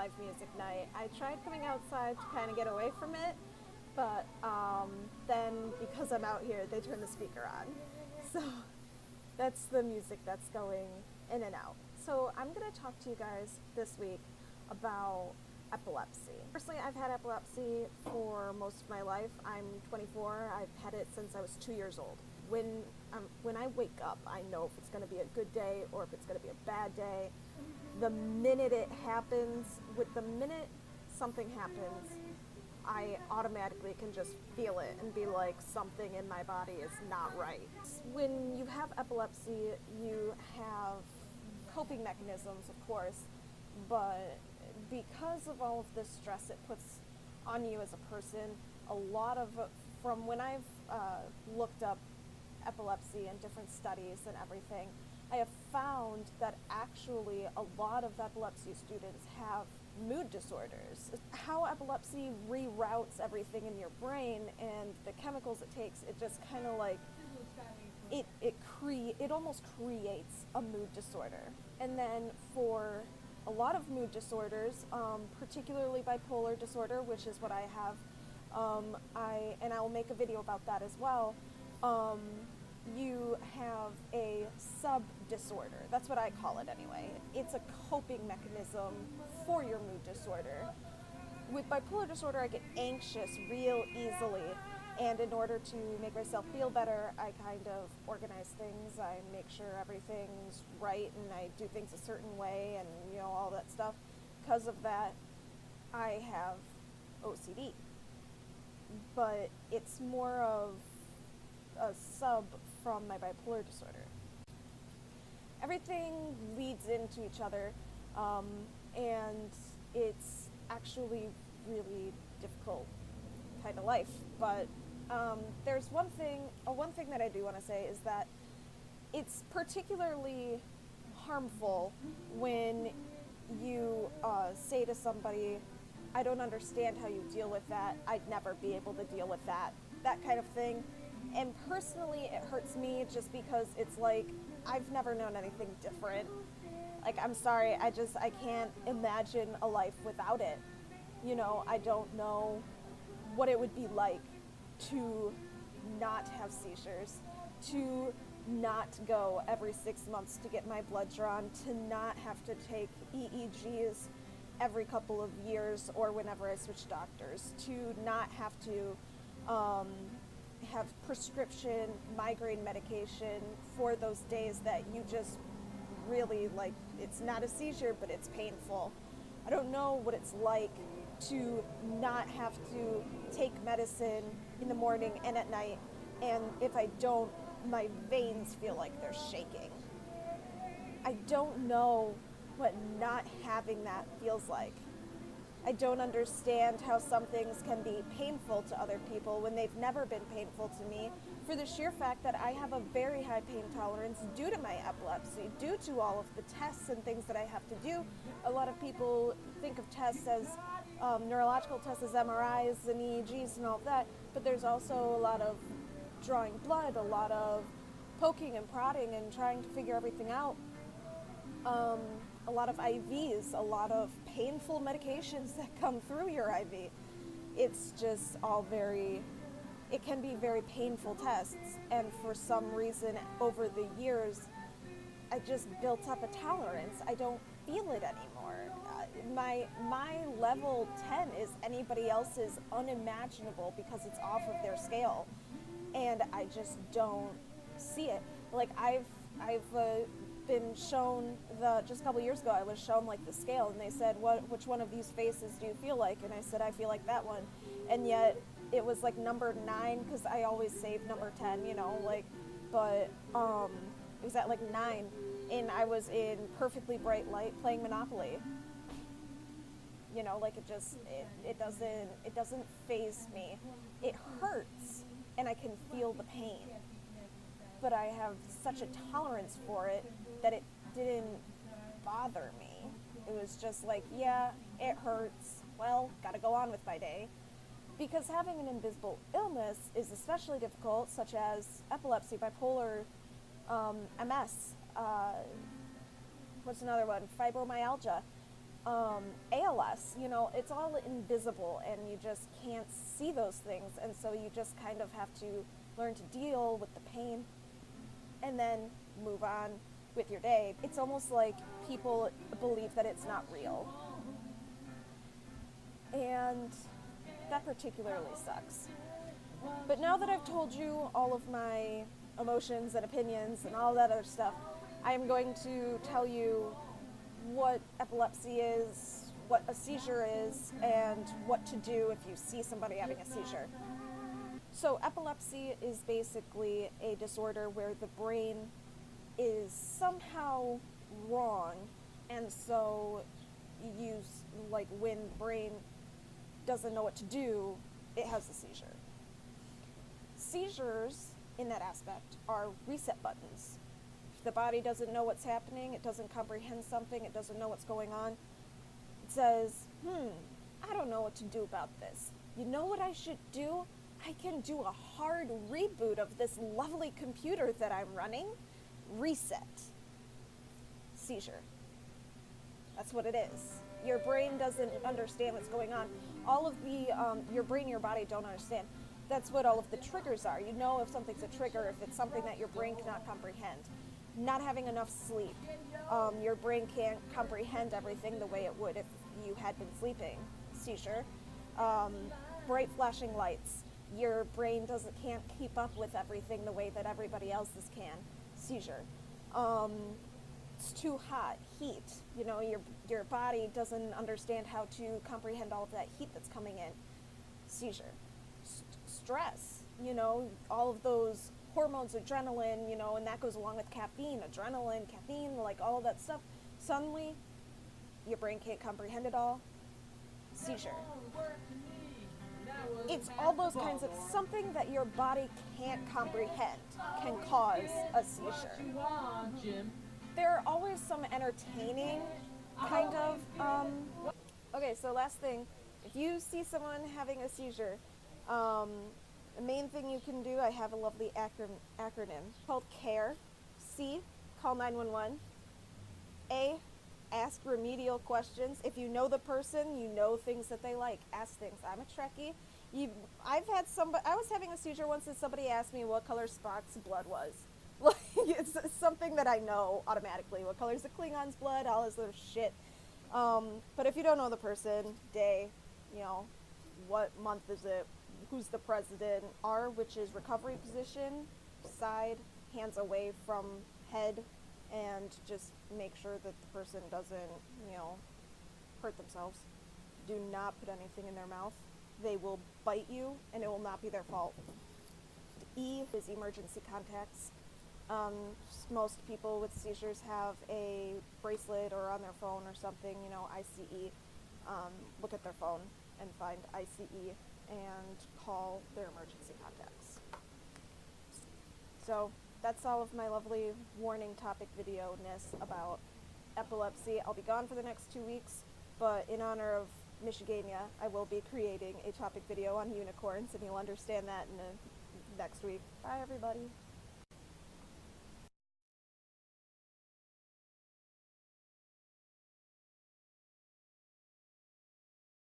live music night. I tried coming outside to kind of get away from it, but then because I'm out here, they turn the speaker on. So that's the music that's going in and out. So I'm going to talk to you guys this week about epilepsy. Personally, I've had epilepsy for most of my life. I'm 24. I've had it since I was 2 years old. When I wake up, I know if it's going to be a good day or if it's going to be a bad day. The minute it happens, the minute something happens, I automatically can just feel it and be like, something in my body is not right. When you have epilepsy, you have coping mechanisms, of course, but because of all of the stress it puts on you as a person, from when I've looked up epilepsy and different studies and everything, I have found that actually a lot of epilepsy students have mood disorders. How epilepsy reroutes everything in your brain and the chemicals it takes, it just kind of like, it almost creates a mood disorder. And then for a lot of mood disorders, particularly bipolar disorder, which is what I have, I will make a video about that as well. You have a sub-disorder. That's what I call it anyway. It's a coping mechanism for your mood disorder. With bipolar disorder, I get anxious real easily, and in order to make myself feel better, I kind of organize things. I make sure everything's right, and I do things a certain way, and all that stuff. Because of that, I have OCD. But it's more of a sub from my bipolar disorder. Everything leads into each other, and it's actually really difficult kind of life. But there's one thing that I do want to say is that it's particularly harmful when you say to somebody, I don't understand how you deal with that. I'd never be able to deal with that kind of thing. And personally, it hurts me just because it's like, I've never known anything different. Like, I'm sorry, I can't imagine a life without it. I don't know what it would be like to not have seizures, to not go every 6 months to get my blood drawn, to not have to take EEGs every couple of years or whenever I switch doctors, to not have to have prescription migraine medication for those days that you just really it's not a seizure, but it's painful. I don't know what it's like to not have to take medicine in the morning and at night, and if I don't, my veins feel like they're shaking. I don't know what not having that feels like. I don't understand how some things can be painful to other people when they've never been painful to me, for the sheer fact that I have a very high pain tolerance due to my epilepsy, due to all of the tests and things that I have to do. A lot of people think of tests as neurological tests, as MRIs and EEGs and all of that, but there's also a lot of drawing blood, a lot of poking and prodding and trying to figure everything out. A lot of IVs, a lot of painful medications that come through your IV. It's just all it can be very painful tests. And for some reason, over the years, I just built up a tolerance. I don't feel it anymore. My level 10 is anybody else's unimaginable because it's off of their scale. And I just don't see it. Like I've been shown just a couple years ago, I was shown the scale, and they said, which one of these faces do you feel like? And I said, I feel like that one. And yet it was number 9, because I always save number 10, but it was at 9, and I was in perfectly bright light playing Monopoly. It doesn't faze me. It hurts, and I can feel the pain. But I have such a tolerance for it that it didn't bother me. It was just yeah, it hurts. Well, gotta go on with my day. Because having an invisible illness is especially difficult, such as epilepsy, bipolar, MS, what's another one? Fibromyalgia. ALS, it's all invisible and you just can't see those things. And so you just kind of have to learn to deal with the pain and then move on with your day. It's almost like people believe that it's not real. And that particularly sucks. But now that I've told you all of my emotions and opinions and all that other stuff, I am going to tell you what epilepsy is, what a seizure is, and what to do if you see somebody having a seizure. So epilepsy is basically a disorder where the brain is somehow wrong, and so when the brain doesn't know what to do, it has a seizure. Seizures, in that aspect, are reset buttons. If the body doesn't know what's happening, it doesn't comprehend something, it doesn't know what's going on, it says, I don't know what to do about this. You know what I should do? I can do a hard reboot of this lovely computer that I'm running. Reset. Seizure. That's what it is. Your brain doesn't understand what's going on. All of your brain and your body don't understand. That's what all of the triggers are. You know if something's a trigger, if it's something that your brain cannot comprehend. Not having enough sleep. Your brain can't comprehend everything the way it would if you had been sleeping. Seizure. Bright flashing lights. Your brain can't keep up with everything the way that everybody else's can. Seizure. It's too hot. Heat. Your body doesn't understand how to comprehend all of that heat that's coming in. Seizure. Stress. All of those hormones, adrenaline, and that goes along with caffeine, like all of that stuff. Suddenly, your brain can't comprehend it all. Seizure. It's all those kinds of something that your body can't comprehend can cause a seizure. There are always some entertaining kind of, okay, so last thing, if you see someone having a seizure, the main thing you can do, I have a lovely acronym called CARE. C, call 911. A, ask remedial questions. If you know the person, you know things that they like, ask things. I'm a Trekkie. I was having a seizure once and somebody asked me what color Spock's blood was. Like, it's something that I know automatically. What color is the Klingon's blood? All this other shit. But if you don't know the person, day, what month is it? Who's the president? R, which is recovery position, side, hands away from head, and just make sure that the person doesn't, hurt themselves. Do not put anything in their mouth. They will bite you, and it will not be their fault. E is emergency contacts. Most people with seizures have a bracelet or on their phone or something, ICE. Look at their phone and find ICE and call their emergency contacts. So that's all of my lovely warning topic video-ness about epilepsy. I'll be gone for the next 2 weeks, but in honor of Michigania, I will be creating a topic video on unicorns, and you'll understand that in the next week. Bye, everybody.